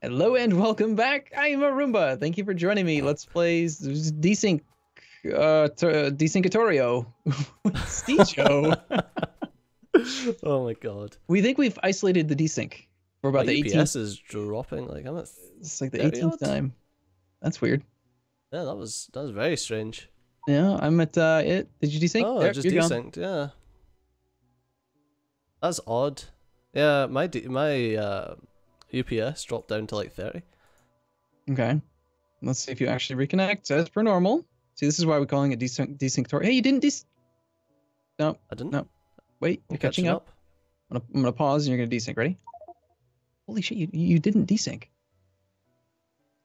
Hello and welcome back. I am Arumba. Thank you for joining me. Let's play Desyncatorio with Steecho. Oh my god. We think we've isolated the desync for My about the UPS 18th. is dropping. Like I'm at It's like the 30 18th odd? time. That's weird. Yeah, that was very strange. Yeah, I'm at it. Did you desync? Oh, There, it just you're gone. desynced. Yeah, that's odd. Yeah, my UPS dropped down to like 30. Okay. Let's see if you actually reconnect as per normal. See, this is why we're calling it Desyncatorio. Hey, you didn't No, I didn't. no. Wait, I'm you're catching catching up. up. I'm gonna pause and you're gonna desync. Ready? Holy shit, you didn't desync.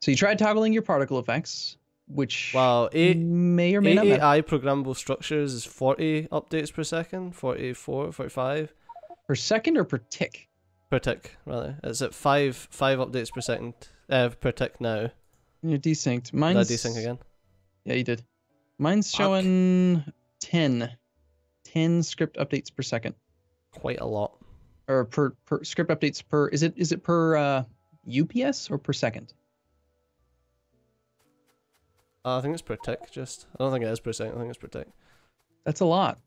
So you tried toggling your particle effects, which Wow, may or may not matter. AAI programmable structures is 40 updates per second, 44, 45 Per second or per tick? per tick rather. It's at five updates per second per tick now. You're desynced. Did I Mine's desync again? Yeah, you did. Mine's Fuck. showing 10 script updates per second. Quite a lot. Or per script updates per is it per UPS or per second? I think it's per tick. Just I don't think it is per second. I think it's per tick. That's a lot.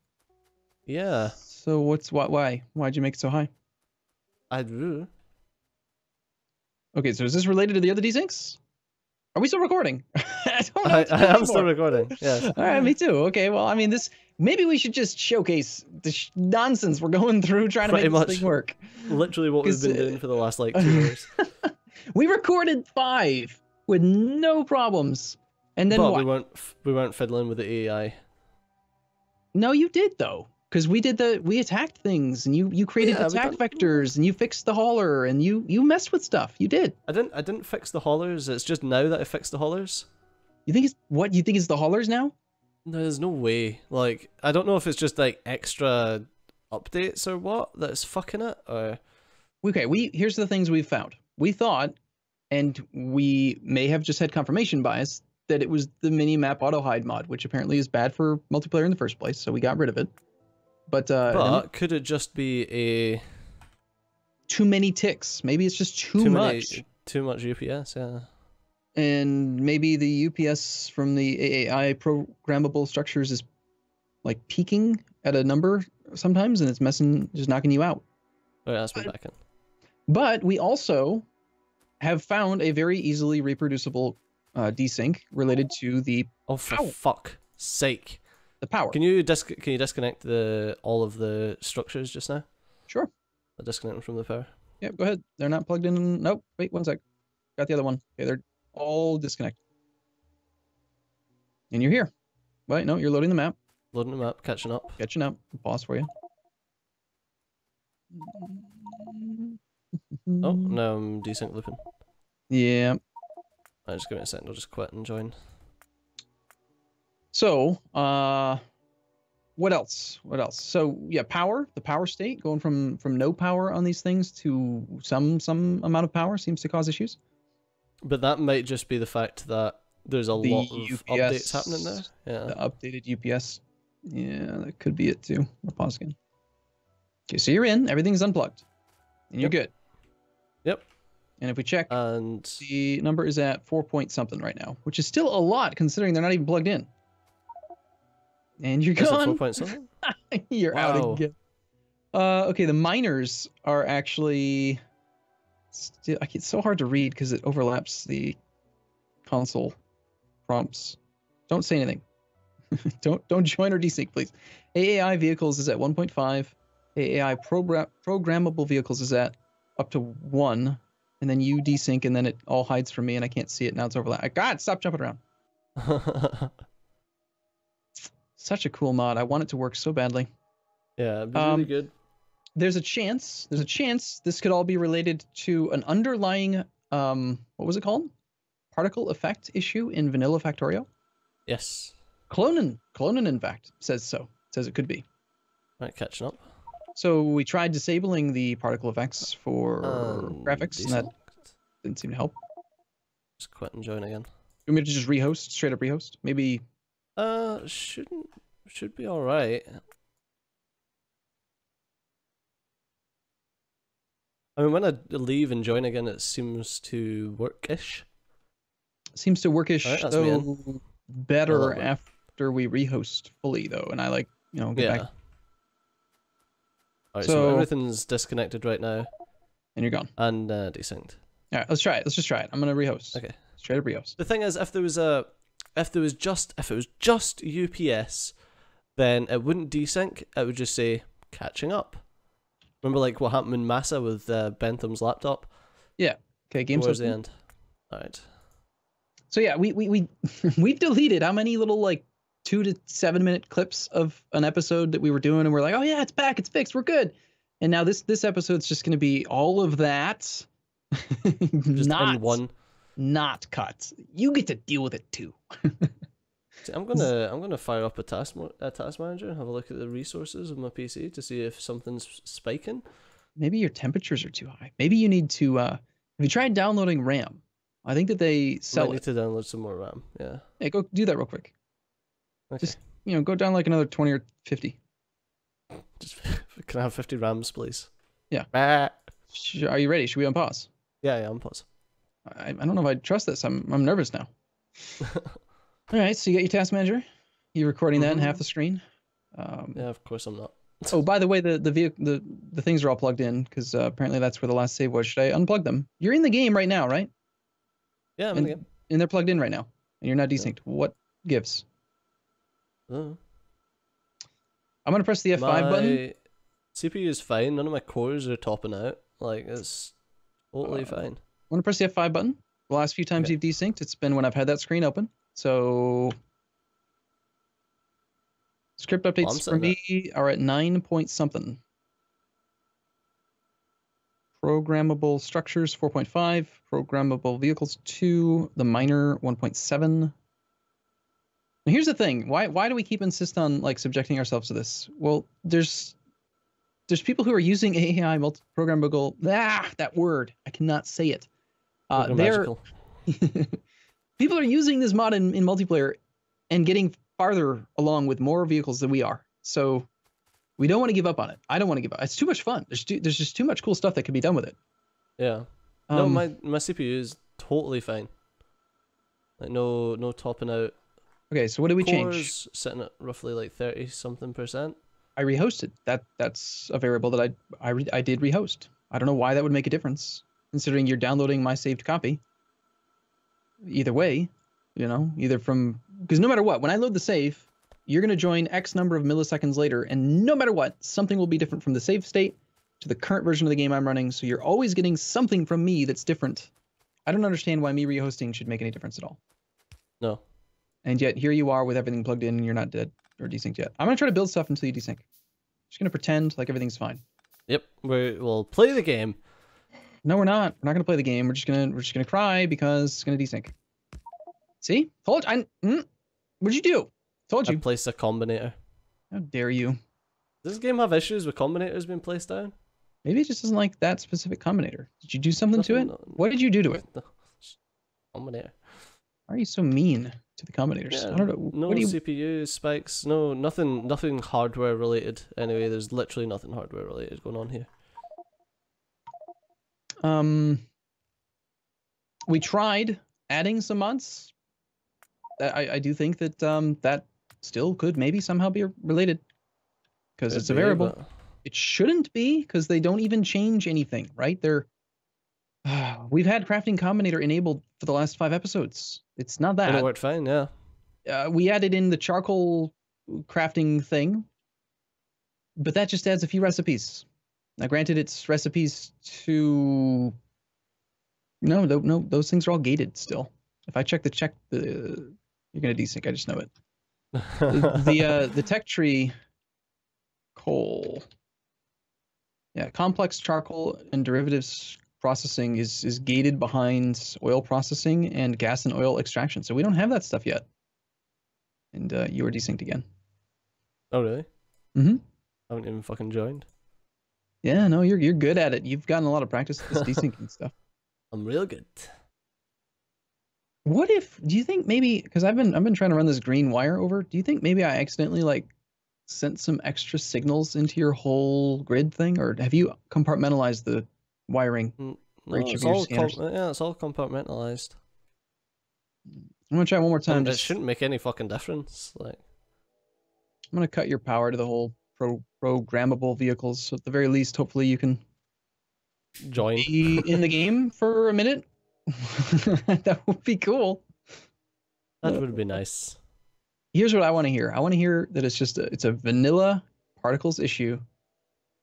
Yeah. So why'd you make it so high? I do. Okay, so is this related to the other desyncs? Are we still recording? I don't know I what to do am still anymore. recording. Yes. All right, me too. Okay, well, I mean, maybe we should just showcase the nonsense we're going through trying to Pretty make this much. thing work. Literally what we've 'Cause, been doing for the last like 2 years. We recorded 5 with no problems, and then But what? we weren't fiddling with the AI. No, you did though, because we attacked things, and you created Yeah, attack vectors, and you fixed the hauler, and you messed with stuff. You did. I didn't fix the haulers. It's just now that I fixed the haulers. You think it's what? You think it's the haulers now? No, there's no way. Like I don't know if it's just like extra updates or what that's fucking it or Okay, here's the things we've found. We thought, and we may have just had confirmation bias, that it was the Minimap AutoHide mod, which apparently is bad for multiplayer in the first place, so we got rid of it. But could it just be a too many ticks. Maybe it's just too much. too much UPS, yeah. And maybe the UPS from the AAI programmable structures is like peaking at a number sometimes, and it's just knocking you out. Oh yeah, that's me back in. But we also have found a very easily reproducible desync related to the Oh for power. fuck's sake. Power. Can you disconnect all of the structures just now? Sure. I'll disconnect them from the power. Yep, go ahead. They're not plugged in. Nope. Wait, one sec. Got the other one. Okay, they're all disconnected. And you're here. Wait, no, you're loading the map. Loading them up, catching up. Catching up. Pause for you. Oh, no, I'm desync looping. Yeah. Alright, just give me a second, I'll just quit and join. So, what else? What else? So, yeah, power, the power state, going from no power on these things to some amount of power seems to cause issues. But that might just be the fact that there's a lot of updates happening there. Yeah. The updated UPS. Yeah, that could be it too. We'll pause again. Okay, so you're in, everything's unplugged. And you're good. Yep. And if we check, And the number is at 4 point something right now, which is still a lot considering they're not even plugged in. And you're is it gone. 4 point something? You're Wow. out again. Okay, the miners are actually still. It's so hard to read because it overlaps the console prompts. Don't say anything. don't join or desync, please. AAI vehicles is at 1.5. AAI programmable vehicles is at up to 1, and then you desync, and then it all hides from me, and I can't see it. Now it's overlapped. God, stop jumping around. Such a cool mod. I want it to work so badly. Yeah, it'd be really good. There's a chance this could all be related to an underlying what was it called? Particle effect issue in vanilla Factorio. Yes. Clonin in fact says so. Says it could be. Right, catching up. So we tried disabling the particle effects for graphics, and that Desync. didn't seem to help. Just quit and join again. You want me to just rehost, straight up rehost? Maybe. Should be alright. I mean, when I leave and join again, it seems to work-ish. Seems to workish, Alright, that's me in. though better after we rehost fully, though, and I like, you know, get back. Alright, so everything's disconnected right now. And you're gone. And desynced. Alright, let's try it. Let's just try it. I'm gonna rehost. Okay. Straight up rehost. The thing is, if it was just UPS, then it wouldn't desync. It would just say catching up. Remember, like what happened in Massa with Bentham's laptop? Yeah. Okay. Game towards the end. All right. So yeah, we've deleted how many little like 2 to 7 minute clips of an episode that we were doing, and we're like, oh yeah, it's back, it's fixed, we're good. And now this episode's just going to be all of that, just in one, not cut. You get to deal with it too. See, I'm gonna fire up a task manager and have a look at the resources of my PC to see if something's spiking. Maybe your temperatures are too high. Maybe you need to. Have you tried downloading RAM? I think that they sell. I need to download some more RAM. Yeah. Hey, go do that real quick. Okay. Just go down like another 20 or 50. Just can I have 50 RAMs, please? Yeah. Are you ready? Should we unpause? Yeah, unpause. I don't know if I trust this. I'm nervous now. All right, so you got your task manager. You're recording that in half the screen. Yeah, of course I'm not. Oh, by the way, the things are all plugged in because apparently that's where the last save was. Should I unplug them? You're in the game right now, right? Yeah, I'm in the game. And they're plugged in right now, and you're not desynced. Yeah. What gives? Oh. I'm gonna press the F5 button. CPU is fine. None of my cores are topping out. Like, it's totally fine. I'm gonna press the F5 button. The last few times you've desynced, it's been when I've had that screen open. So script updates for me are at 9 point something. Programmable structures 4.5, programmable vehicles 2, the miner 1.7. Now here's the thing. Why do we keep insist on like subjecting ourselves to this? Well, there's people who are using AI programmable. That word. I cannot say it. People are using this mod in multiplayer and getting farther along with more vehicles than we are. So we don't want to give up on it. I don't want to give up. It's too much fun. There's just too much cool stuff that can be done with it. Yeah. No, my CPU is totally fine. Like no topping out. Okay, so what did we change? Cores sitting at roughly like 30-something%. I rehosted. That's a variable that I did rehost. I don't know why that would make a difference, considering you're downloading my saved copy. Either way, either from, because no matter what, when I load the save, you're going to join X number of milliseconds later, and no matter what, something will be different from the save state to the current version of the game I'm running, so you're always getting something from me that's different. I don't understand why me rehosting should make any difference at all. No. And yet here you are with everything plugged in and you're not dead or desynced yet. I'm going to try to build stuff until you desync. Just going to pretend like everything's fine. Yep, we'll play the game. No, we're not. We're not going to play the game. We're just gonna cry because it's going to desync. See? Told you. What'd you do? Told you. I placed a Combinator. How dare you? Does this game have issues with Combinators being placed down? Maybe it just doesn't like that specific Combinator. Did you do something to it? What did you do to it? Combinator. Why are you so mean to the Combinators? Yeah, I don't know. No CPU spikes. No, nothing hardware related. Anyway, there's literally nothing hardware related going on here. We tried adding some mods. I do think that that still could maybe somehow be related, because it's a variable. But it shouldn't be, because they don't even change anything, right? We've had crafting combinator enabled for the last 5 episodes. It's not that. And it worked fine, yeah. We added in the charcoal crafting thing, but that just adds a few recipes. Now, granted, it's recipes to... No, those things are all gated still. If I check the... You're gonna desync. I just know it. the tech tree coal. Yeah, complex charcoal and derivatives processing is gated behind oil processing and gas and oil extraction. So we don't have that stuff yet. And you were desynced again. Oh really? Mm-hmm. I haven't even fucking joined. Yeah, no, you're good at it. You've gotten a lot of practice with this desyncing stuff. I'm real good. What if, do you think maybe, because I've been trying to run this green wire over, do you think maybe I accidentally like sent some extra signals into your whole grid thing, or have you compartmentalized the wiring for No, each of it's your all scanners. yeah, it's all compartmentalized. I'm gonna try one more time. And it shouldn't make any fucking difference. Like, I'm gonna cut your power to the whole programmable vehicles. So at the very least, hopefully you can join. be in the game for a minute. That would be cool. That would be nice. Here's what I want to hear. I want to hear that it's a vanilla particles issue,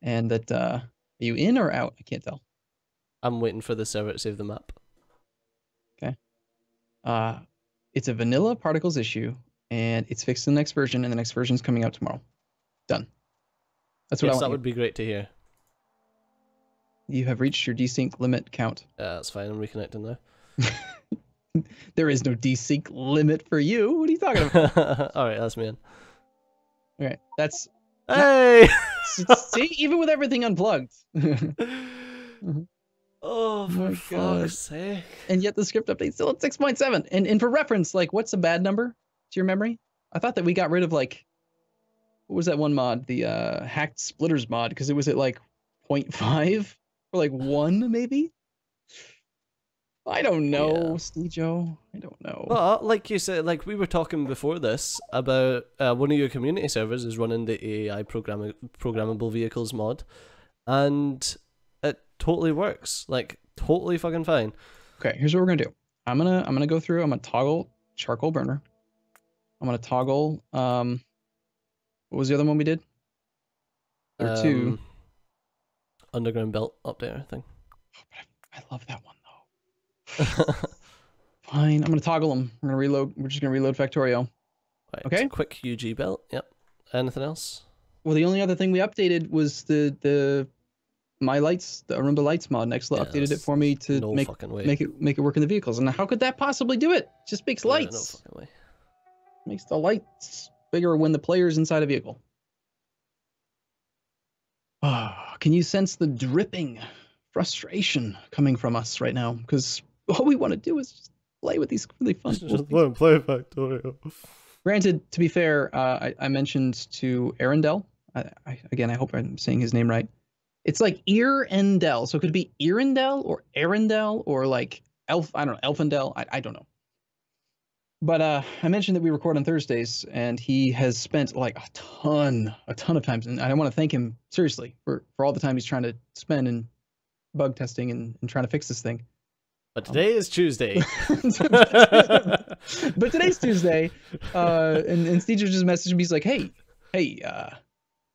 and that are you in or out? I can't tell. I'm waiting for the server to save the map. Okay. It's a vanilla particles issue, and it's fixed in the next version, and the next version's coming out tomorrow. Done. That's what I want. That would be great to hear. You have reached your desync limit count. Yeah, that's fine. I'm reconnecting now. There is no desync limit for you. What are you talking about? All right, that's me in. All right, that's. Hey! See, even with everything unplugged. Oh, for fuck's sake. And yet the script update's still at 6.7. And for reference, like, what's a bad number to your memory? I thought that we got rid of, like, what was that one mod? The hacked splitters mod, because it was at, like, 0.5 or, like, 1, maybe? I don't know, Steejo. I don't know. Well, like you said, like we were talking before this about one of your community servers is running the AI programmable vehicles mod, and it totally works. Like totally fucking fine. Okay, here's what we're gonna do. I'm gonna go through. I'm gonna toggle charcoal burner. I'm gonna toggle. What was the other one we did? There were two. Underground belt update, I think. Oh, but I love that one. Fine, I'm gonna toggle them. We're gonna reload. We're just gonna reload Factorio. Right, okay. Quick UG belt. Yep. Anything else? Well, the only other thing we updated was the my lights, the Arumba Lights mod. Nextla updated it for me to make it work in the vehicles. And how could that possibly do it? Just makes lights. No fucking way. Makes the lights bigger when the player's inside a vehicle. Can you sense the dripping frustration coming from us right now? Because all we want to do is just play with these really fun things. Just want to play Factorio. Granted, to be fair, I mentioned to Arundel, again, I hope I'm saying his name right. It's like Earendel, so it could be Earendel or Arundel or like I don't know, Elfendel, I don't know. But I mentioned that we record on Thursdays, and he has spent like a ton of times, and I want to thank him seriously for all the time he's trying to spend in bug testing and trying to fix this thing. But today is Tuesday. But today's Tuesday, and Steve just messaged me. He's like, "Hey,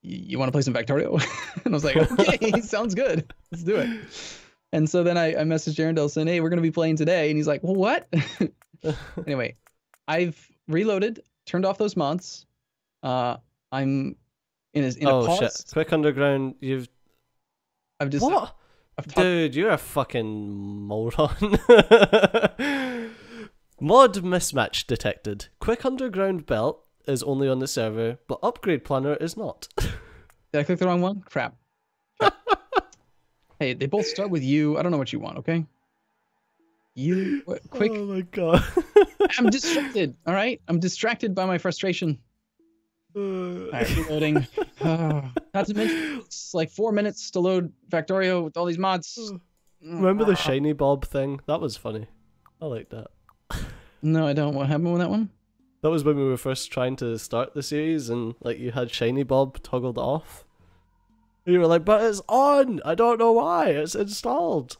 you want to play some Factorio?" And I was like, "Okay, sounds good. Let's do it." And so then I messaged Arundel saying, "Hey, we're gonna be playing today," and he's like, "Well, what?" Anyway, I've reloaded, turned off those mods. I'm in a pause. Shit! Quick underground. I've just what? Dude, you're a fucking moron. Mod mismatch detected. Quick underground belt is only on the server, but upgrade planner is not. Did I click the wrong one? Crap. Hey, they both start with U. I don't know what you want, okay? You quick. Oh my god. I'm distracted, all right? I'm distracted by my frustration. All right, reloading. Not to mention, it's like 4 minutes to load Factorio with all these mods. Remember the shiny bob thing? That was funny. I like that. No, I don't. What happened with that one? That was when we were first trying to start the series, and like you had shiny bob toggled off. And you were like, "But it's on. I don't know why. It's installed."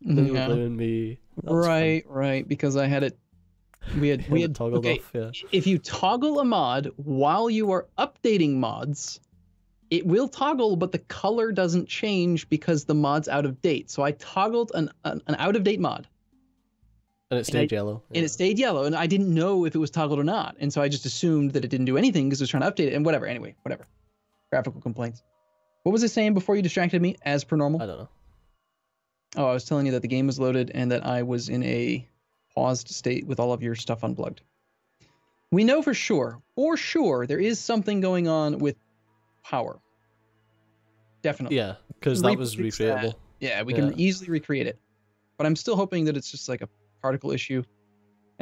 And then you were blaming me. Right. Because I had it. We had toggled off. Yeah. If you toggle a mod while you are updating mods, it will toggle, but the color doesn't change because the mod's out of date. So I toggled an out of date mod. And it stayed yellow. And it stayed yellow, and I didn't know if it was toggled or not. And so I just assumed that it didn't do anything because it was trying to update it, and whatever. Anyway, whatever. Graphical complaints. What was it saying before you distracted me, as per normal? I don't know. Oh, I was telling you that the game was loaded and that I was in a paused state with all of your stuff unplugged. We know for sure, there is something going on with power. Definitely. Yeah, because that was recreatable. Yeah, we can easily recreate it. But I'm still hoping that it's just like a particle issue.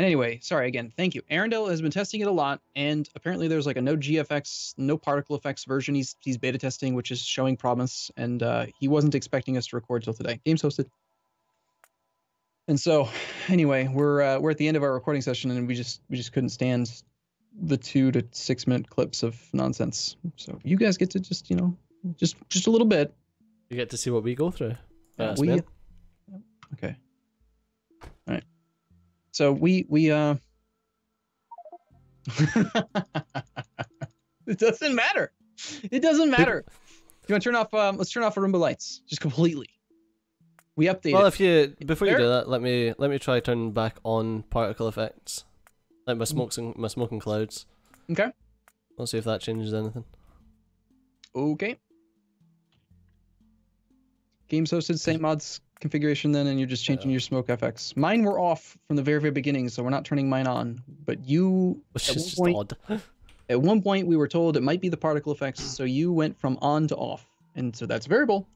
And anyway, sorry again. Thank you. Arundel has been testing it a lot, and apparently there's like a no GFX, no particle effects version he's beta testing, which is showing promise. And he wasn't expecting us to record till today. Game's hosted. And so, anyway, we're at the end of our recording session, and we just couldn't stand the 2 to 6 minute clips of nonsense. So you guys get to just just a little bit. You get to see what we go through. Okay. All right. So we it doesn't matter. It doesn't matter. You want to turn off? Let's turn off ArumbaLights just completely. We updated. Well, before you do that, let me try turning back on particle effects, like my smoking clouds. Okay. Let's see if that changes anything. Okay. Games hosted, same mods configuration then, and you're just changing your smoke FX. Mine were off from the very beginning, so we're not turning mine on. But you, which is just odd. At one point, we were told it might be the particle effects, so you went from on to off, and so that's variable.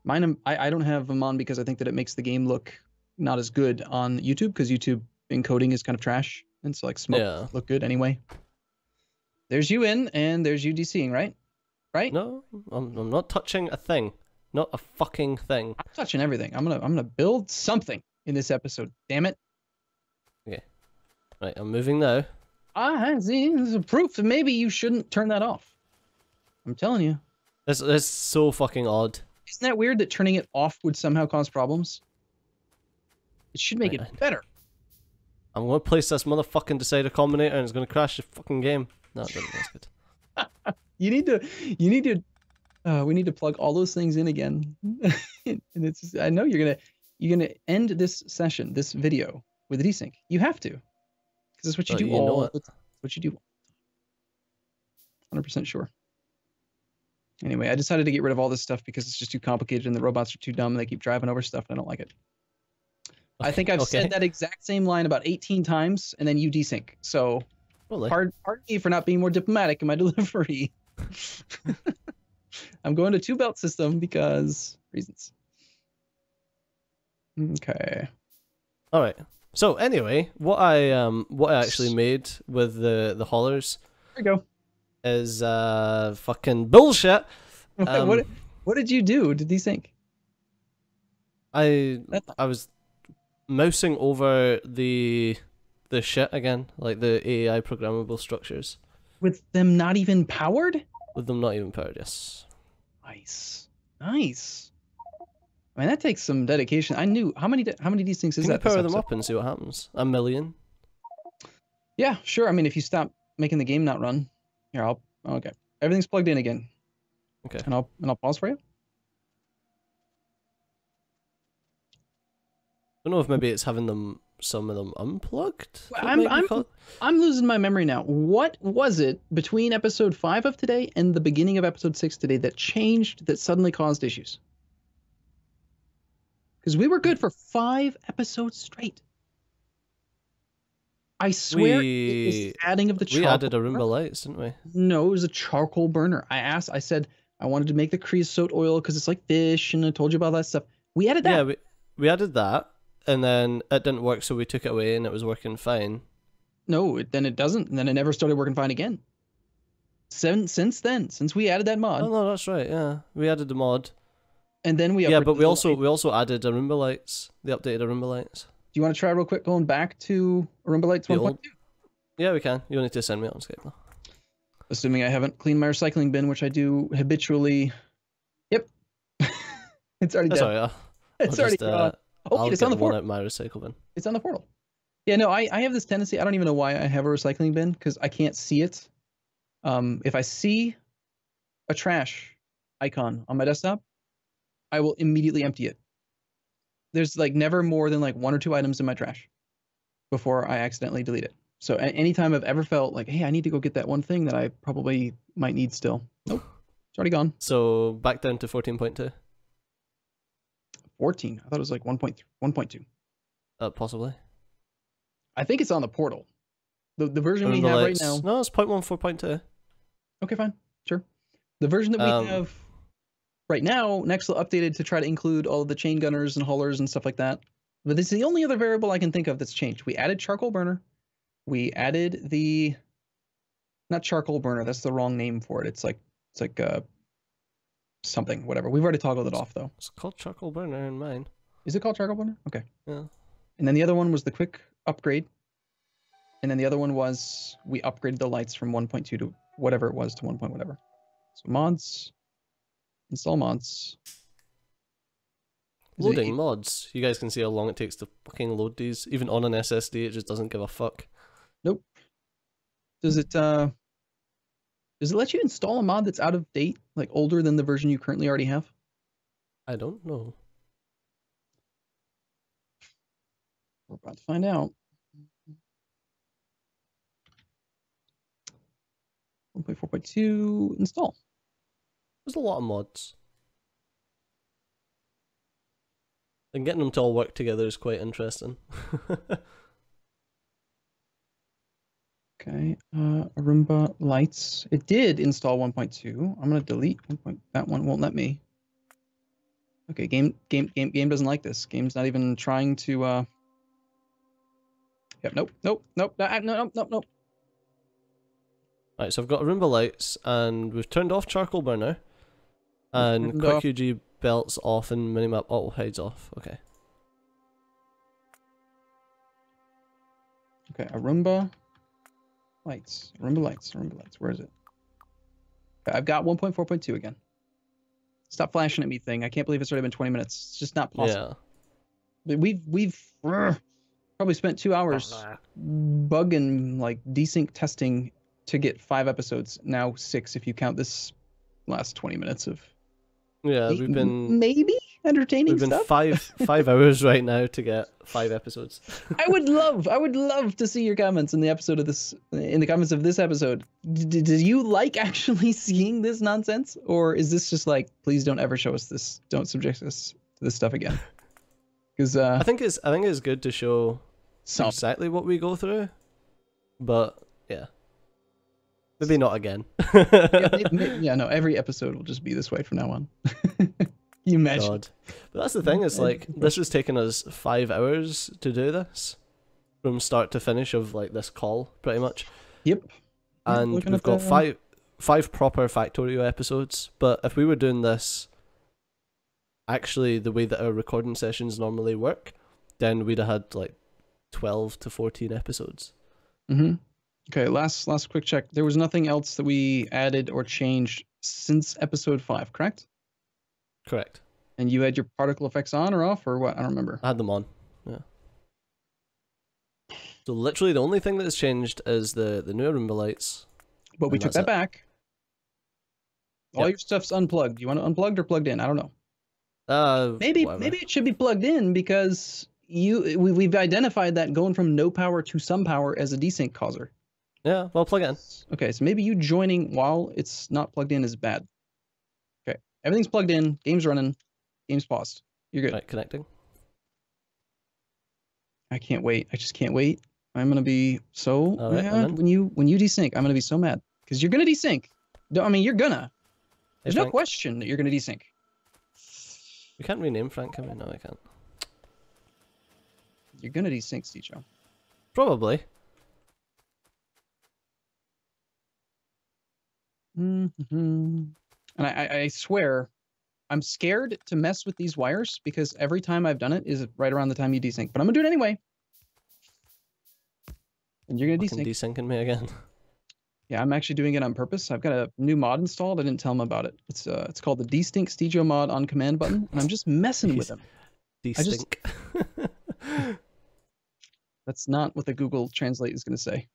Mine, I don't have them on because I think that it makes the game look not as good on YouTube, because YouTube encoding is kind of trash, and so like smoke look good anyway. There's you in, and there's you DCing, right? Right? No, I'm not touching a thing. Not a fucking thing. I'm touching everything. I'm gonna build something in this episode. Damn it. Okay. Right, I'm moving now. See, this is proof that maybe you shouldn't turn that off. I'm telling you. That's so fucking odd. Isn't that weird that turning it off would somehow cause problems? It should make it better. I'm gonna place this motherfucking Decider Combinator and it's gonna crash the fucking game. No, it doesn't. That's good. We need to plug all those things in again. And it's, I know you're gonna end this session, this video, with a desync. You have to, because it's what you do all. It's what you do. 100% sure. Anyway, I decided to get rid of all this stuff because it's just too complicated and the robots are too dumb and they keep driving over stuff and I don't like it. Okay, I think I've said that exact same line about 18 times and then you desync. So pardon me for not being more diplomatic in my delivery. I'm going to 2-belt system because reasons. Okay. All right. So anyway, what I actually made with the haulers. There you go. Is fucking bullshit. What did you do to desync? I was mousing over the shit again, like the AI programmable structures. With them not even powered? With them not even powered, yes. Nice. Nice. I mean, that takes some dedication. I knew how many desyncs is that? Can you power them up and see what happens? 1 million? Yeah, sure. I mean, if you stop making the game not run. Here, okay. Everything's plugged in again. Okay. And I'll pause for you. I don't know if maybe it's having some of them unplugged. I'm losing my memory now. What was it between episode 5 of today and the beginning of episode 6 today that changed, that suddenly caused issues? Because we were good for 5 episodes straight. I swear it was the adding of the charcoal. We added ArumbaLights, didn't we? No, it was a charcoal burner. I said I wanted to make the creosote oil because it's like fish, and I told you about that stuff. We added that. Yeah, we added that, and then it didn't work, so we took it away, and it was working fine. No, then it doesn't, and then it never started working fine again. Since then, since we added that mod. Oh no, that's right. Yeah, we added the mod, and then we but we also added ArumbaLights, the updated ArumbaLights. Do you want to try real quick going back to ArumbaLights 1.2? Yeah, we can. You need to send me on Skype though. Assuming I haven't cleaned my recycling bin, which I do habitually. Yep. It's already dead. Sorry, it's already gone. Oh, it's on the portal. Out my recycle bin. It's on the portal. Yeah, no, I have this tendency. I don't even know why I have a recycling bin, because I can't see it. If I see a trash icon on my desktop, I will immediately empty it. There's like never more than like 1 or 2 items in my trash before I accidentally delete it. So anytime I've ever felt like, hey, I need to go get that one thing that I probably might need still. Nope, it's already gone. So back down to 14.2. 14. I thought it was like 1.2. Possibly. I think it's on the portal. The version we have right now. No, it's 0.14.2. Okay, fine, sure. The version that we have right now, Nexel updated to try to include all of the chain gunners and haulers and stuff like that. But this is the only other variable I can think of that's changed. We added charcoal burner. We added the, not charcoal burner, that's the wrong name for it. It's like something, whatever. We've already toggled it off though. It's called charcoal burner in mine. Is it called charcoal burner? Okay. Yeah. And then the other one was the quick upgrade. And then the other one was we upgraded the lights from 1.2 to whatever it was to 1. Whatever. So mods, install mods. Loading mods. You guys can see how long it takes to fucking load these. Even on an SSD, it just doesn't give a fuck. Nope. Does it let you install a mod that's out of date, like older than the version you currently already have? I don't know. We're about to find out. 1.4.2 install. There's a lot of mods. And getting them to all work together is quite interesting. Okay, Arumba Lights. It did install 1.2. I'm gonna delete 1. That one won't let me. Okay, game doesn't like this. Game's not even trying to. Yep. Nope. Nope. Right, so I've got Arumba Lights, and we've turned off charcoal burner, and QuickUG belts off, and Minimap AutoHide's off. Okay. Okay, Arumba Lights. Where is it? Okay, I've got 1.4.2 again. Stop flashing at me, thing. I can't believe it's already been 20 minutes. It's just not possible. Yeah. But we've probably spent 2 hours bugging, like, desync testing to get 5 episodes. Now 6 if you count this last 20 minutes of. Yeah, we've been maybe entertaining stuff. five hours right now to get 5 episodes. I would love to see your comments in the comments of this episode. Did you like actually seeing this nonsense, or is this just like, please don't ever show us this, don't subject us to this stuff again? Because I think it's good to show exactly what we go through, but yeah. Maybe not again. No, every episode will just be this way from now on. You imagine? God. But that's the thing, it's like, this has taken us 5 hours to do this. From start to finish of, like, this call, pretty much. Yep. And we've got five proper Factorio episodes, but if we were doing this actually the way that our recording sessions normally work, then we'd have had, like, 12 to 14 episodes. Mm-hmm. Okay, last quick check. There was nothing else that we added or changed since episode 5, correct? Correct. And you had your particle effects on or off, or what? I don't remember. I had them on, yeah. So literally the only thing that has changed is the new Arumba lights. But we took that back. All your stuff's unplugged. You want it unplugged or plugged in? I don't know. Maybe it should be plugged in, because we've identified that going from no power to some power as a desync causer. Yeah, well, plug it in. Okay, so maybe you joining while it's not plugged in is bad. Okay, everything's plugged in, game's running, game's paused. You're good. Right, connecting. I can't wait. I just can't wait. I'm gonna be so mad when you desync. I'm gonna be so mad because you're gonna desync. I mean, you're gonna. There's no question that you're gonna desync. We can't rename Frank, can we? No, I can't. You're gonna desync, Sticho. Probably. And I swear, I'm scared to mess with these wires because every time I've done it is right around the time you desync. But I'm gonna do it anyway. And you're gonna desync. Desyncing me again. Yeah, I'm actually doing it on purpose. I've got a new mod installed. I didn't tell him about it. It's called the Desync Sticho mod on command button, and I'm just messing with him. Desync. That's not what the Google Translate is gonna say.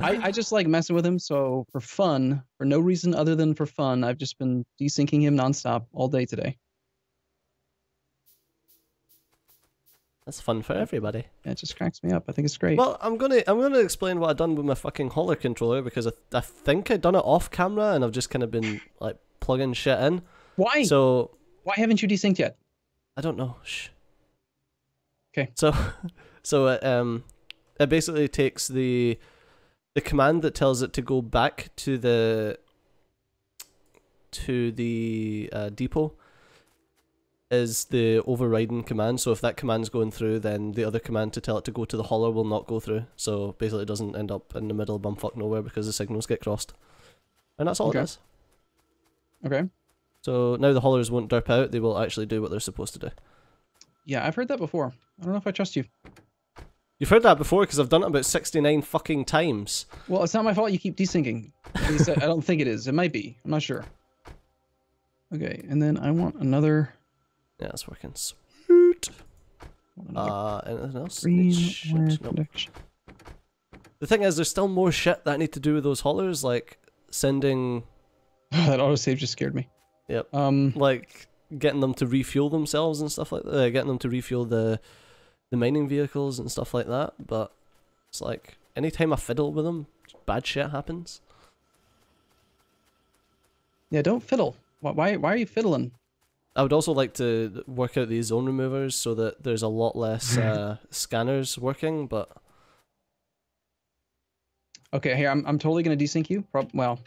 I just like messing with him, so for fun, for no reason other than for fun, I've just been desyncing him nonstop all day today. That's fun for everybody. Yeah, it just cracks me up. I think it's great. Well, I'm gonna explain what I've done with my fucking Holler controller, because I think I've done it off camera and I've just kind of been like plugging shit in. Why? So why haven't you desynced yet? I don't know. Shh. Okay. So it basically takes the command that tells it to go back to the depot. is the overriding command. So if that command's going through, then the other command to tell it to go to the hauler will not go through. So basically it doesn't end up in the middle of bumfuck nowhere because the signals get crossed. And that's all it is. Okay. So now the haulers won't derp out, they will actually do what they're supposed to do. Yeah, I've heard that before. I don't know if I trust you. You've heard that before because I've done it about 69 fucking times. Well, it's not my fault you keep desyncing. At least I don't think it is. It might be. I'm not sure. Okay, and then I want another... Yeah, it's working sweet. Anything else? Nope. The thing is, there's still more shit that I need to do with those haulers, like sending... That autosave just scared me. Yep. Like getting them to refuel themselves and stuff like that. Getting them to refuel the mining vehicles and stuff like that. But it's like anytime I fiddle with them, bad shit happens. Yeah, don't fiddle. Why are you fiddling? I would also like to work out these zone removers so that there's a lot less scanners working. But okay, here I'm totally gonna desync you. Well,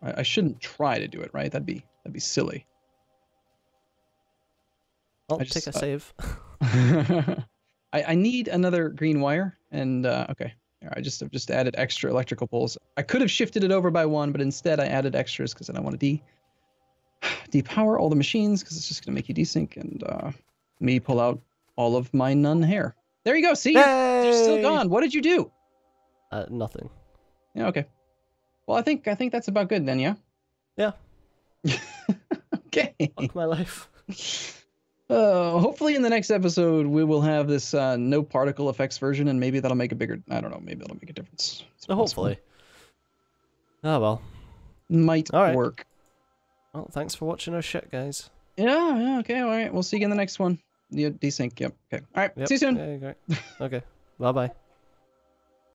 I shouldn't try to do it, right? That'd be silly. I'll take a save. I need another green wire, and okay. I just added extra electrical poles. I could have shifted it over by one, but instead I added extras because I don't want to depower all the machines because it's just gonna make you desync and me pull out all of my none hair. There you go. See, you're still gone. What did you do? Nothing. Yeah. Okay. Well, I think that's about good then, yeah? Yeah. Okay. Fuck my life. Hopefully in the next episode we will have this no particle effects version, and maybe that'll make a bigger, I don't know, maybe that'll make a difference. Hopefully. Oh well. Might work. Well, thanks for watching our shit, guys. Yeah, okay, alright. We'll see you in the next one. Yeah, desync, yep. Okay. Alright, see you soon. Yeah, great. Okay. Bye-bye.